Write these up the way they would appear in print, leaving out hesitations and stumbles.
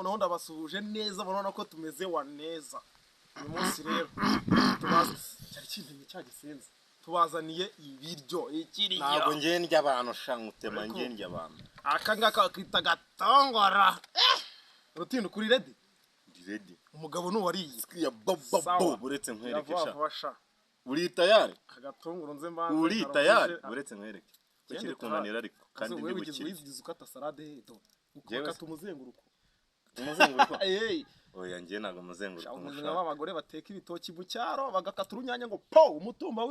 noneho ndabasuhuje neza barabona ko tumeze wa neza uyu munsi rero tubaza cyari kintu cyagisenze tubazaniye ibiryo ikiriyo ntabwo ngendya abantu shangutema ngendya abantu aka ngaka akita gatongora rutinda kuri ready ready umugabo nuwariye ya babo buretse nkwerekesha uri tayari agatongoro nze mbanze uri tayari buretse nkwereke kiri kunanira ariko kandi ndi gukira wigize ukata salade hedo ukata umuzenguruko oya ngiye nago muzenguruko umuzenga w'abagore bateka ibitoki mu cyaro bagakata urunyanya ngo po umutumba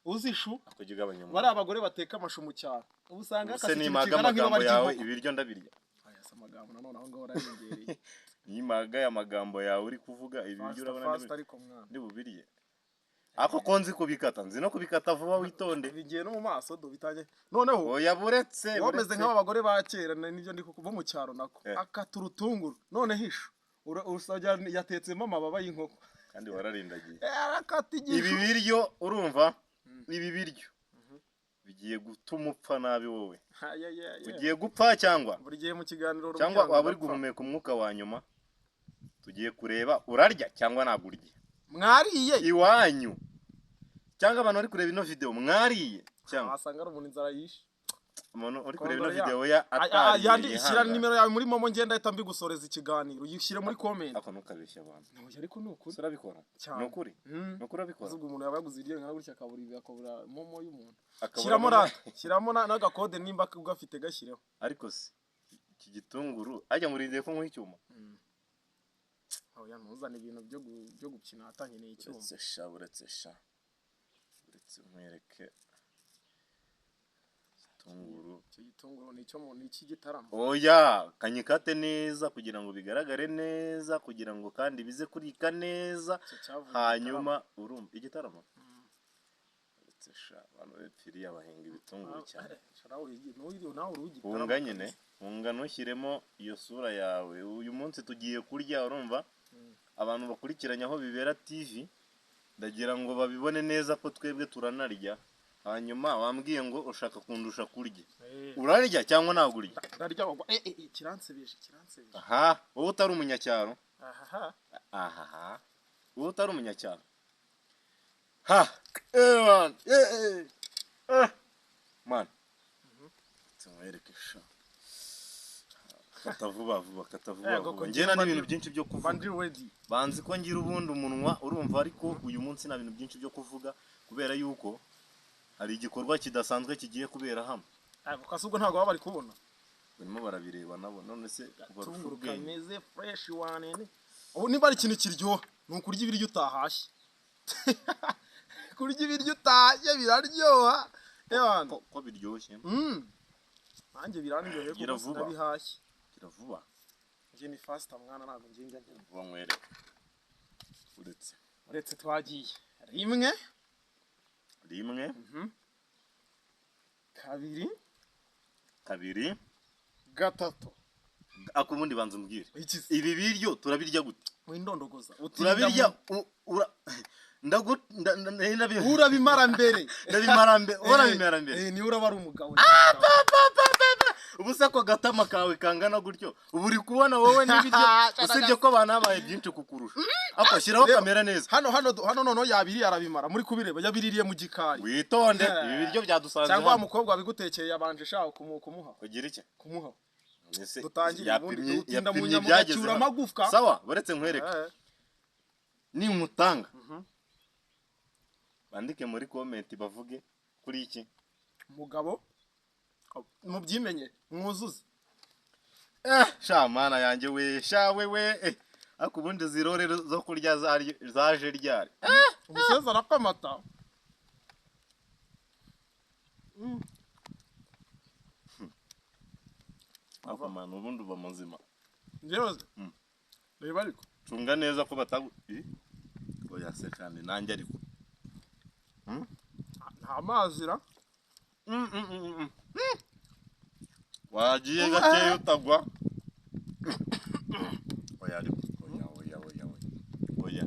uzishu akugigabanya bari abagore bateka amashu mu cyaro ubusanga akasi kigana nk'ibara yawe ibiryo ndabirya aya amagambo nanone aho ngaho raringereye nimaga ya magambo yawe uri kuvuga ibiryo urabona ndi bubirye ako konzi kubikata nzi no kubikata vuba witonde bigiye no mu maso do bitanye noneho oya buretse wameze nk'abagore ba kera nibyo ndi kuva mu cyaro nako akaturutunguru none hisho urusajya yatetsemo amababa y'inkoko kandi wararindagiye arakata igisho ibi biryo urumva ibi biryo bigiye gutuma upfa nabi wowe ugiye gupfa cyangwa buri gihe mu kiganiro cyangwa waba uri guhumeka umwuka wa nyuma tugiye kureba urarya cyangwa nagurye mwariye iwanyu cyangwa abantu bari kureba ino video mwariye cyangwa asanga ari umuntu inzara yishe umuntu uri kureba ino video ya yandi shyira nimero yawe muri momo ngenda ahita mbigusoreza ikiganiro uyishyire muri comment ako nukabeshya abantu ariko nukuri urabikora nukuri nukuri abikora uzubwo umuntu yabaguze iryo nka gutya akabura momo y'umuntu shyiramo n'agakode nimba ugafite gashyireho ariko se iki gitunguru ajya murinde ko nk'icyuma oya ntuzane ibintu byo gukina atanye n'icyuma uretse mwereke igitunguru nicyo mu iki gitaramo oya kanyikate neza kugira ngo bigaragare neza kugira ngo kandi bize kurika neza hanyuma urumva igitaramo uretse abantu bepfiriye abahinga ibitunguru cyane unga nyine unga ntushyiremo iyo sura yawe uyu munsi tugiye kurya urumva abantu bakurikiranye aho bibera TV ndagira ngo babibone neza ko twebwe turanarya hanyuma wambwiye ngo ushaka kundusha kurya urarya cyangwa ntabwo urya ndarya kiransebeje aha wowe utari umunyacyaro wowe utari umunyacyaro man tumwereke sha katavuba ngena n'ibintu byinshi byo kuvuga banzi ko ngira ubundi umunwa urumva ariko uyu munsi nta bintu byinshi byo kuvuga kubera yuko hari igikorwa kidasanzwe kigiye kubera hamwe kasubwo ntago baba bari kubona barimo barabireba nabo none se kameze fresh one ubu niba ari ikintu kiryoha ni ukurya ibiryo utahashye kurya ibiryo utahashye biraryoha ko biryoshye nanjye birandyoheye kuko sinabihashye kiravuba ngiye ni faster mwana ntago nginga vuba mwereke uretse twagiye rimwe kabiri gatatu akubundi banza umbwire ibi biryo turabirya gute windondogoza turabirya urabimara mbere ni uraba ari umugabo ubusa ko gatama kawe kangana gutyo ubu uri kubona wowe n'ibiryo usibye ko banabaye byinshi kukurusha ako shyiraho kamera neza hano noneho yabiri arabimara muri kubireba yabiririye mu gikari witonde ibi biryo byadusanze cyangwa umukobwa wabigutekeye yabanje shaka kumuha kugira iki kumuha dutangiye ubundi utinda mu nyamucyura amagufwa sawa buretse nkwereke ni nkutanga bandike muri comment bavuge kuri iki umugabo mubyimenye mwuzuze shamana yanjye we shawe we ako ubundi zirore zo kurya zaje ryari umusoza arakamata ako manu ubundi uba muzima ngewe reba ariko cunga neza ko batagu oya se kandi nanjye ariko nta mazira wagiye gake utagwa oya ariko oya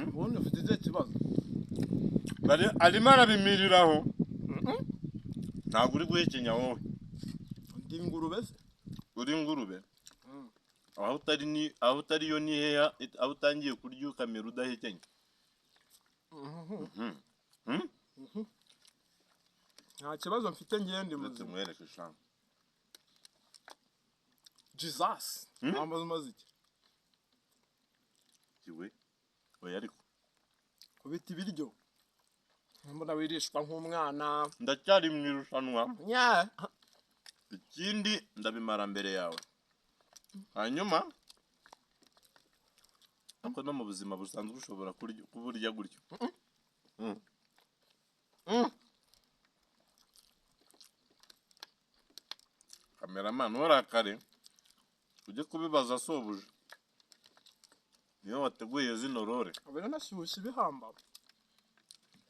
ubundi ufite ikihe kibazo arimo arabimiriraho ntabwo uri guhekenya wowe ndi ingurube se uri ingurube aho utari yo ni heya aho utangiye kurya ukamera udahekenya nta kibazo mfite ngende ndetse mwereke shanga Jesus amaze iki kiwe oya ariko kubita ibiryo mbona wirishwa nk'umwana ndacyari mu irushanwa nya ikindi ndabimara mbere yawe hanyuma ariko no mu buzima busanzwe ushobora kuburya gutyo kameramani warakare ujye kubibaza sobuje niyo wateguye zino rore abera nashyushye ibihamba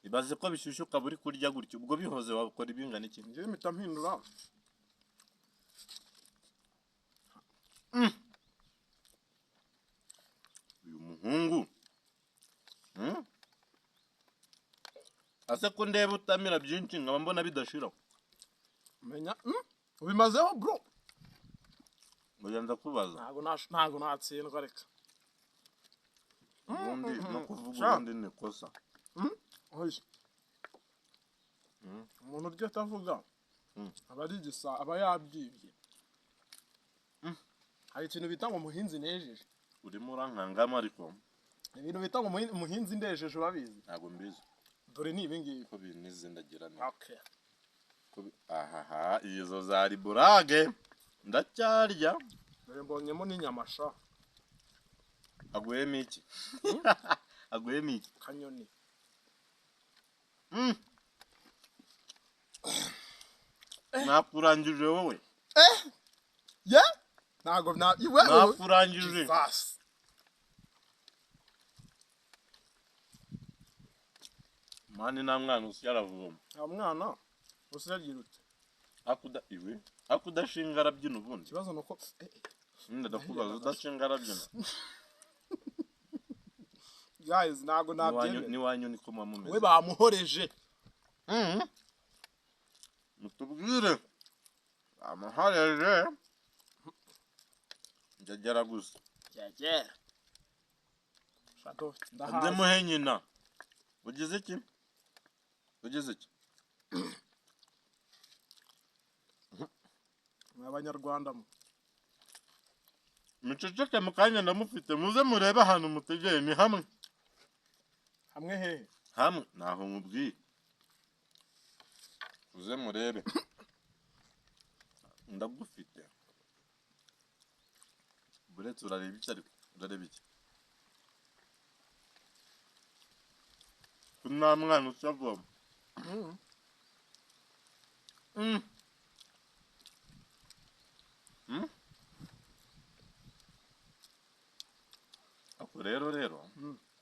ibaze ko bishyushye ukaba uri kurya gutyo ubwo bihoze wakora ibingana iki ngiye mpita mpindura uyu muhungu ase ko ndeba utamira byinshi nkaba mbona bidashiraho menya ubimazeho bro ngenda kubaza ntago natsindwa reka ubundi no kuvuga ubundi ni kosa oya umuntu urya atavuga aba ari aba yabyibye hari ikintu bita ngo umuhinzi nejeje urimo urankangamo ariko ibintu bita ngo umuhinzi ndejeje urabizi ntabwo mbizi dore ni ibingibi ko binize ndagira ni okay ahaha izo zari burage ndacyarya dore mbonyemo n'inyama sha aguyemo iki aguyemo iki kanyoni nakurangije wowe ye ntago nakurangije mani nta mwana usi yaravoma nta mwana usi yagira ute akudashinga arabyina ubundi ikibazo nuko ndakubaza udashinga arabyina guys ntago nabyemera niwanyu niko mwamumeze we bamuhoreje mutubwire bamuhoreje njagera gusa njagera nde muhe nyina ugize iki abanyarwanda muceceke mu kanya ndamufite muze murebe ahantu mutegeye ni hamwe hehe hamwe naho mubwiye muze murebe ndagufite buretse urareba iki ariko urareba iki ko nta mwana usavoma ako rero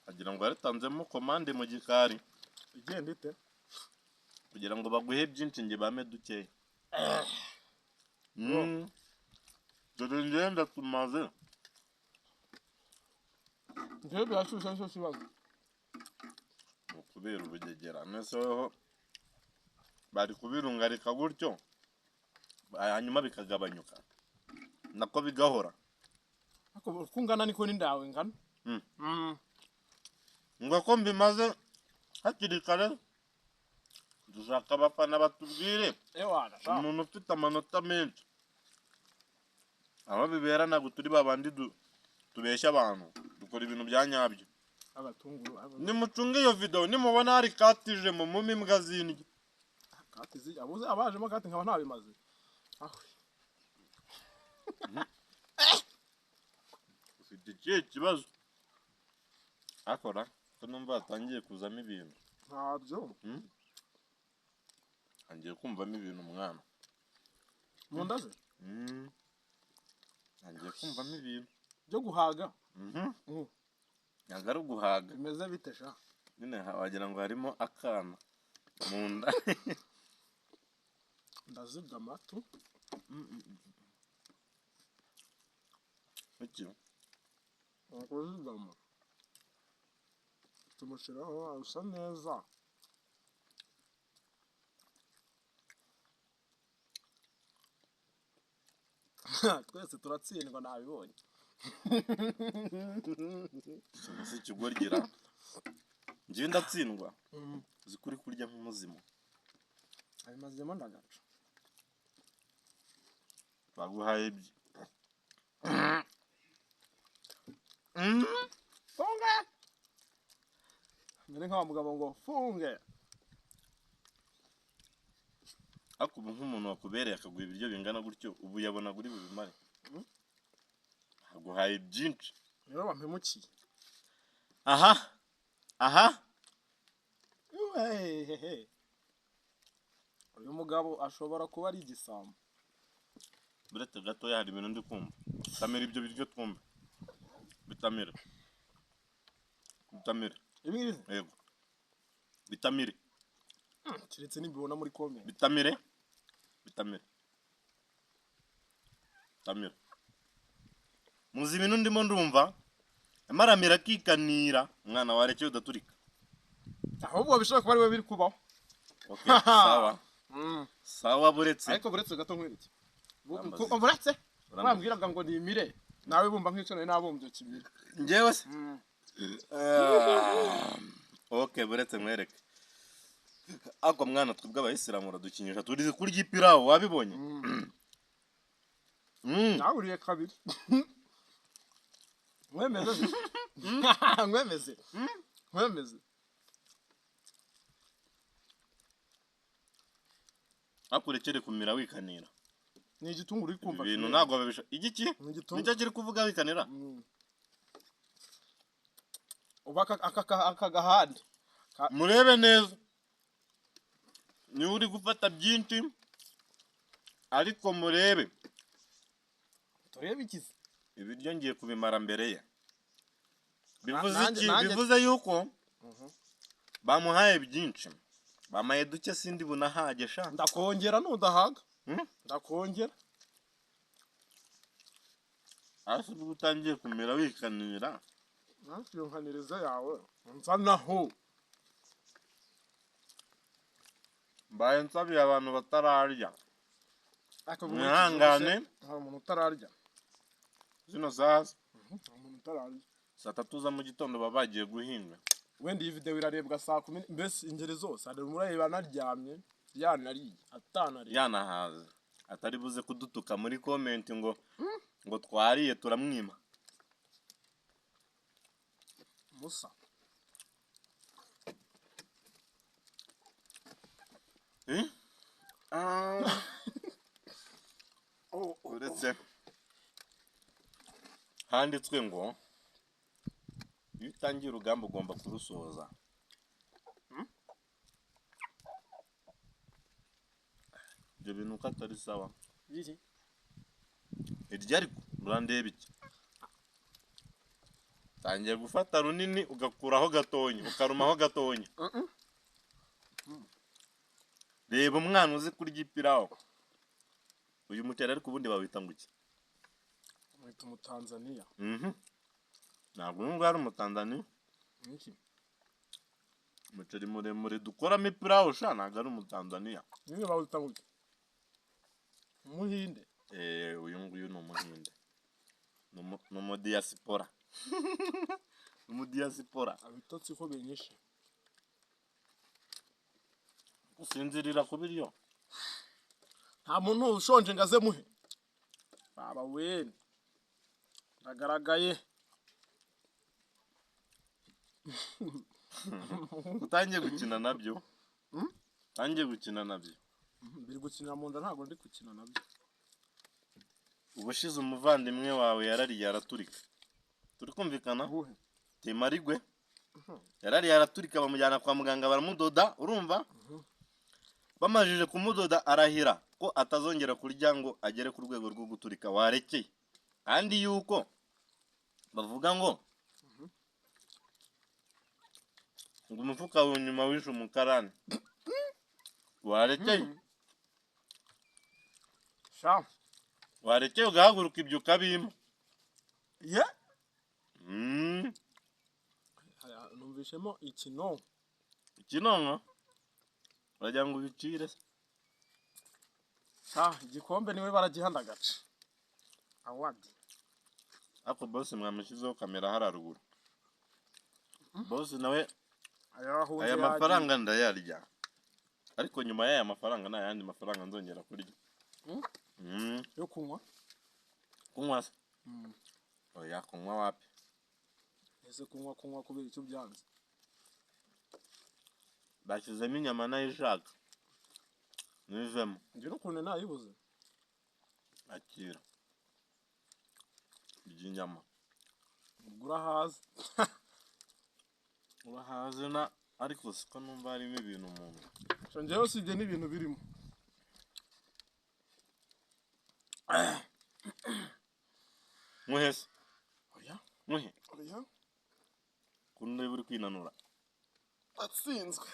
agira ngo yaritanzemo komande mu gikari igenda ite kugira ngo baguhe byinshi nge bame dukeya dore ngenda tumaze njyewe birashyushye nicyo kibazo kubera ubugegera neseho bari kubirungarika gutyo hanyuma bikagabanyuka nako bigahora uko ungana niko n'indawe ngana ngo ko mbimaze hakiri kare dushaka abafana batubwire umuntu ufite amanota menshi aho bibera ntabwo turi babandi tubeshya abantu dukora ibintu bya nyabyo nimucunge iyo video nimubona hari katije mu mumi imbwa zindya katizi abajemo kati nkaba ntabimaze ufite ikihe kibazo akora ko numva hatangiye kuzamo ibintu ntabyo angiye kumvamo ibintu umwana mu nda ze angiye kumvamo ibintu byo guhaga ntabwo ari uguhaga bimeze bite sha nyine wagira ngo harimo akana mu nda ndazibwa amatu iki nakuzigama tumushiraho usa neza twese turatsindwa nabibonye. Si ikigorgira njyewe ndatsindwa uzi kuri kurya nk'umuzimu abimazemo ndagaca baguhaye ibyo funge mbere nk'awa mugabo ngo funge ariko ubu nk'umuntu wakubereye akaguha ibiryo bingana gutyo ubu yabona guri bubimare aguhaye byinshi rero wampemukiye aha uyu mugabo ashobora kuba ari igisambo. buretse gatoya hari ibintu ndi kumva bitamira ibyo biryo twumva bitamira yego bitamire keretse nibibona muri comment bitamire muzi ibintu ndimo ndumva amaramira akikanira umwana warekeye udaturika ahubwo bishobora kuba ari we biri kubaho. okay sawa buretse ariko buretse gato nkwereke buretse bambwiraga ngo ni imire nawe bumva nk'icyo nabumbye kimire njyewe se okay buretse nkwereke ako mwana twebwe abayisilamu radukinyisha turize kurya ipirawo wabibonye nawuriye kabiri mwemeze akurekere kumira wikanira ni igitunguru uri kumva ibintu ntabwo babisha igiki nicyo kiri kuvuga wikanira uba aka gahande murebe neza niwe uri gufata byinshi ariko murebe turebe ikizi ibiryo ngiye kubimara mbere ye bivuze yuko bamuhaye byinshi bamaye duke sindi bunahaje sha ndakongera nudahaga ndakongera ase utangiye kumera wikanira nkaniriza yawe nzanaho mbaye nsabiye abantu batararya mwihangane nta muntu utararya zino sasa nta muntu utararya saa 3 za mu gitondo baba bagiye guhinga wenda iyi video irarebwa saa 10 mbese ingeri zose ari mureba naryamye yanariye atanariye yanahaze atari buze kudutuka muri comment ngo twariye turamwima musa uretse handitswe ngo iyo utangiye urugamba ugomba kurusoza ibyo bintu uko atari sawa iryo ariko urandeba iki tangiye gufata runini ugakuraho gatonya ukarumaho gatonya reba umwana uzi kurya ipirawo uyu mutera ariko ubundi bawita ngo iki mwita umutanzania ntabwo ngo ari umutanzania iki umuceri muremure dukoramo ipirawo sha ntabwo ari umutanzania niwe bawita ngo iki umuhinde uyu nguyu ni umuhinde ni umudiyasipora abitotsi ko benyeshe usinzirira ku biryo nta muntu ushonje ngo aze muhe baba wene ndagaragaye utangiye gukina nabyo biri gukinira mu nda ntabwo ndi gukina nabyo ubushize umuvandimwe wawe yarariye araturika turi kumvikana temarigwe yarariye araturika bamujyana kwa muganga baramudoda urumva bamajije kumudoda arahira ko atazongera kurya ngo agere ku rwego rwo guturika warekeye kandi yuko bavuga ngo umufuka w'inyuma wishe umukarani warekeye warekeye ugahaguruka ibyo ukabima numvishemo ikinonko uragira ngo ubicire igikombe niwe baragihandagaca award. Ako boss mwamushyizeho kamera hararuguru. Boss nawe aya mafaranga ndayarya. Ariko nyuma y'aya mafaranga nta yandi mafaranga nzongera kurya. Yo kunywa? Kunywa se? Oya kunywa wapi? Ese kunywa kubera icyo byanze. Bashyizemo inyama nayishaka. Nivemo. Njye n'ukuntu nayibuze. Akira. Inyama. Urahaze. Urahaze na ariko siko numva harimo ibintu umuntu. Njyewe sibye n'ibintu birimo. Muhese. Oya. Muhe. Oya. Kunde buri kwinanura. Atsinzwe.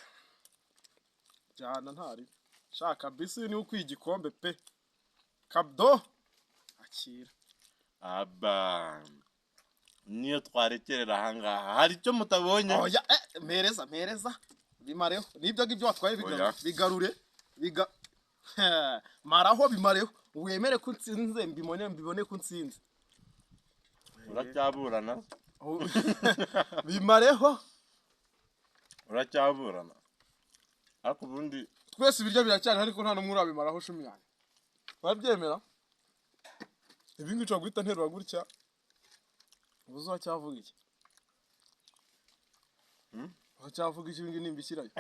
Jana ntari. Shaka bisi ni ukwiye igikombe pe. Kabdo. Akira. Aba. Niyo twarekerera ahangaha. Hari icyo mutabonye? Oya, mereza. Bimareho. Nibyo ngibyo watwaye bigarure. Maraho bimareho. Wemere ko nsinze mbibone ko nsinze. Uracyaburana? Bimareho. Uracyaburana? Ariko ubundi twese ibiryo biracyari ariko nta numwe urabimaraho 10 yanyu. Babyemera? Ibingi cyo guhita nterura gutya. Ubuzo cyavuga iki? Cyavuga iki ibingi nimbishyirayo.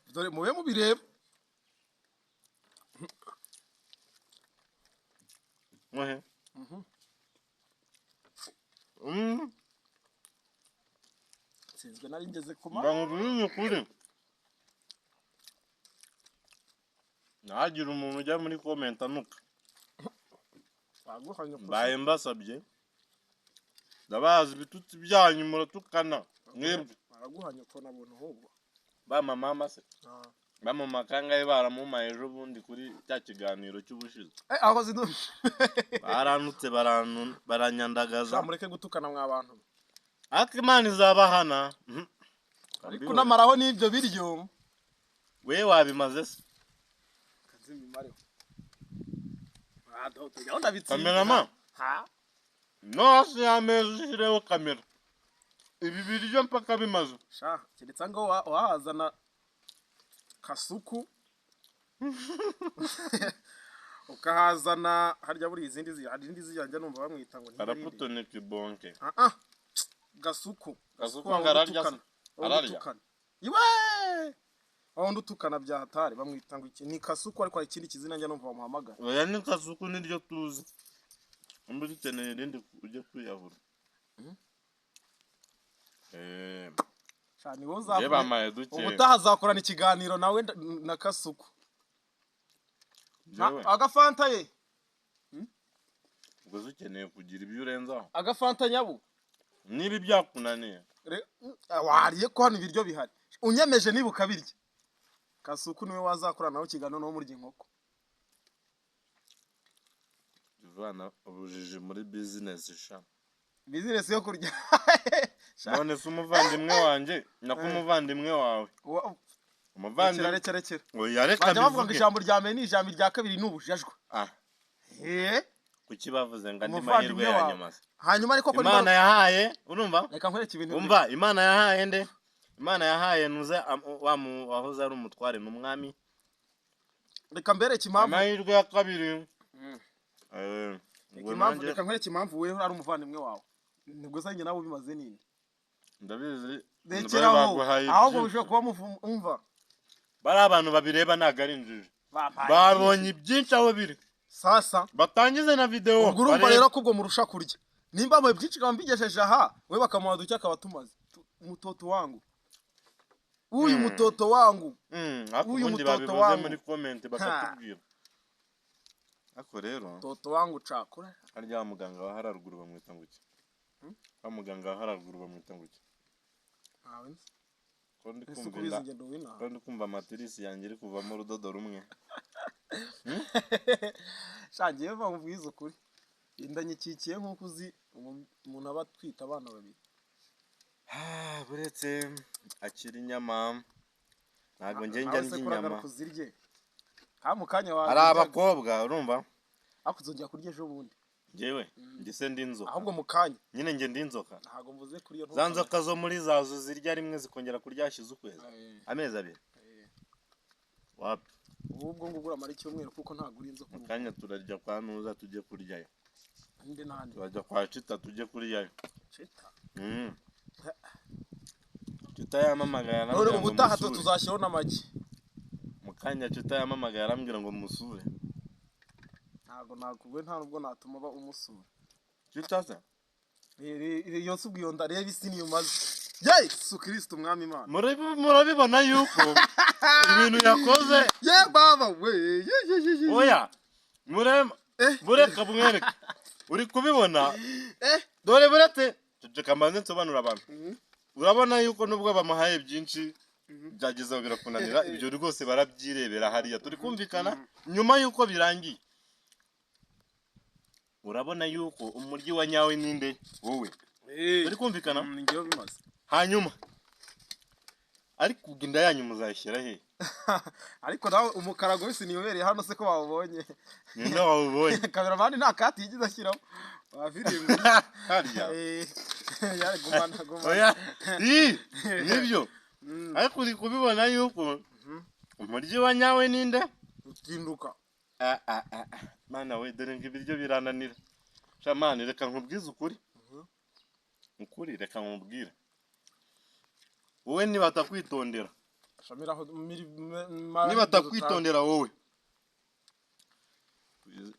Dore muwe mubireba. Muhe. Sinzwe nari ngeze kuma. Bangubinye kuri. Nagira umuntu ujya muri comment anuka. Baguhanya ko. Baye mbasabye. Ndabazi bitutsi byanyu muratukana. Mwebwe. Baraguhanya ko nabona ahubwo. Ba mama se. Ba mama kangaye baramumaye ejo bundi kuri cya kiganiro cy'ubushize. Aho zidu. Baranutse baranyandagaza. Zamureke gutukana mwabantu. Akimana izabahana. Ariko namaraho n'ibyo biryo. We wabimaze se. Kazimimareho. Ado tujya ndabitsinda. Kamerama. Ha? No se yamezireho kamera. Ibi biryo mpaka bimaze. Sha, keretse ngo wahazana kasuku. Ukahazana harya buri izindi zijyanja numva bamwita ngo Karaputone kibonke. Gasuku. Gasuku ngararya. Ararya. Iwe! Aho ndutukana bya hatari bamwita ngo iki ni kasuku ariko ikindi kizina njya numva bamuhamagara. Oya ni kasuku niryo tuzi. Umbuzi teneye rindi ujye kwiyahura. Cyane woza. Yeba maye duke. Ubutahazakorana ikiganiro nawe na kasuku. Agafanta ye. Ubwo ukeneye kugira ibyo urenzaho. Agafanta nyabu. Nibi byakunaniye. Wariye ko hano ibiryo bihari. Unyemeje nibuka birya. Kasuku niwe wazakorana nawe ikiganiro no murya inkoko. Ivana ubujiji muri business sha. Business yo kurya. None se umuvandimwe wanje nakumuvandimwe wawe. Umuvandimwe rekera. Oya reka bivuge. Bavuga ngo ijambo rya mbere ni ijambo rya kabiri n'ubujajwa. Kuki bavuze ngo andi mahirwe ya nyuma. Hanyuma ariko ko Imana yahaye urumva? Reka nkwereke ibintu. Umva Imana yahaye nde? Imana yahaye nuze wahoze ari umutware n'umwami. Reka mbereke impamvu. Amahirwe ya kabiri. Reka nkwereke impamvu weho ari umuvandimwe wawe. Nibwo sanjye nawe bimaze nini? Ndabizi. Rekeraho. Ahubwo bishobora kuba muvumva. Bari abantu babireba naga ari injiji. Babonye byinshi aho biri. Sasa batangize na video. Ubwo urumva rero kubwo murusha kurya. Nimba mwe byinshi kambigesheje aha, we bakamuha duke akabatumaze. Umutoto wangu. Uyu mutoto wangu. Uyu mutoto wangu muri comment bakatubwira. Ako rero. Toto wangu cakura. Harya muganga wa hararuguru bamwita nguki? Muganga wa hararuguru bamwita nguki? Kondi kumva matirisi yanjye iri kuvamo urudodo rumwe. Shagiye bamubwiza ukuri. Indanyikikiye nkuko uzi umuntu aba twita abana babiri. Buretse akiri inyama. Ntago nge njya ndya inyama. kamukanya wawe hari abakobwa urumva akuzongera kurya ejo bundi jewe ngise ndi inzoka ahubwo mukanya nyine nge ndi inzoka ntago mvuze kuri yo za nzoka zo muri zazo zirya rimwe zikongera kuryashiza ukwezi amezi abiri wapi ubwo ngugura mari cyumweru kuko ntago uri inzoka mukanya turajya kwa Nuza tujye kuryayo inde nande turajya kwa Chita tujye kuryayo Chita Chita yamamagara none ubutaha tuzashyiraho n'amagi mukanya Chita yamamagara arambwira ngo musure ntago nakugwe nta nubwo natuma ba umusura Chita se yose ubwiyo ndareba isi niyo maze Yesu Kristo umwami Imana murabibona yuko ibintu yakoze ye baba we oya bureka bumwereke uri kubibona dore burete ceceka mbanze nsobanura abantu urabona yuko nubwo bamuhaye byinshi byageze birakunanira ibyo rwose barabyirebera hariya turi kumvikana nyuma yuko birangiye urabona yuko umuryi wa nyawe ninde wowe turi kumvikana ngiyo bimaze hanyuma ariko inda yanyu muzayishyira he ariko nawe umukarago wese niyobereye hano se ko babonye ninde wabonye kameramani nta kati yigize ashyiraho wavirimwe harya yari gumana oya nibyo ariko uri kubibona yuko umuryi wa nyawe ninde utinduka mana we dore ngo ibiryo birananira shamani reka nkubwize ukuri reka nkubwire wowe nibatakwitondera shamiraho nibatakwitondera wowe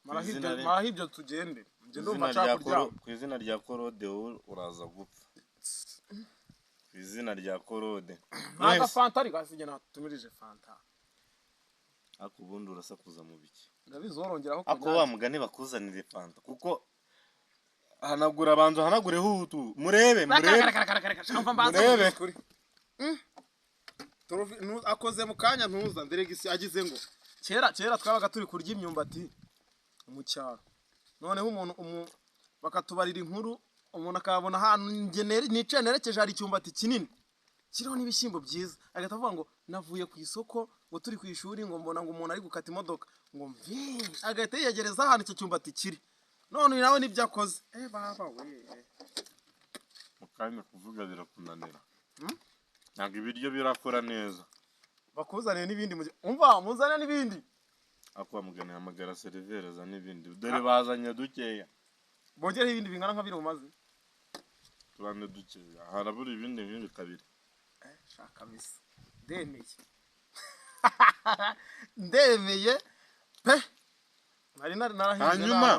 marahibyo tugende nje ndumva nshaka ku izina rya Korode uraza gupfa ku izina rya Korode naka fanta ari gasije natumirije fanta ako ubundi urasakuza mu biki ndabizorongeraho ako wa mugani bakuzanire fanta kuko hanagura abanzo hanagure hutu murebe kuri akoze mu kanya ntuza nderegisi agize ngo kera twabaga turi kurya imyumbati mu cyaro noneho umuntu bakatubarira inkuru umuntu akabona ahantu nicaye nerekeje hari icyumbati kinini kiriho n'ibishyimbo byiza agahita avuga ngo navuye ku isoko ngo turi ku ishuri ngo mbona ngo umuntu ari gukata imodoka ngo mve agahita yiyegereza ahantu icyo cyumbati kiri none nawe nibyo akoze baba we mukanya kuvuga birakunanira ntabwo ibiryo birakora neza bakuzaniye n'ibindi umva muzana n'ibindi akwa mugana hamagara serivereza n'ibindi dore bazanye dukeya bongereho ibindi bingana nka biri umaze tubane dukeya harabura ibindi nk'ibi kabiri shaka misa ndemeye pe nari narahinze hanyuma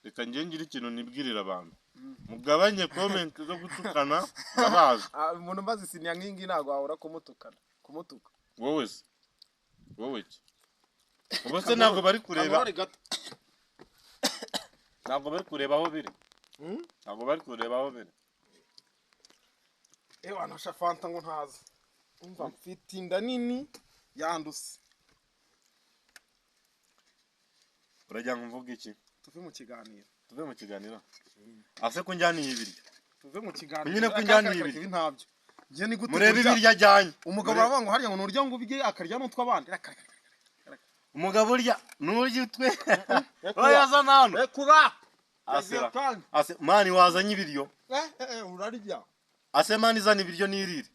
reka ngengire ikintu nibwirira abantu mugabanye comment zo gutukana abazi umuntu maze sinya nkingi ntago wahora kumutuka wowe ki ubose ntabwo bari kureba ntabwo bari kureba aho biri wanasha fanta ngo ntazi umva mfite inda nini yanduse urajya mvuga iki tuve mu kiganiro ase ko njyaniye ibiryo tuve mu kiganiro nyine ko njyaniye ibiryo ntabyo je ni gute murebe ibiryo ajyanye umugabo aravuga ngo harya ngo nurya ngo ubige akarya n'utwabandi umugabo urya nurya utwe oya za nano kuba ase mani wazanye ibiryo urarya ase mani zana ibiryo nirire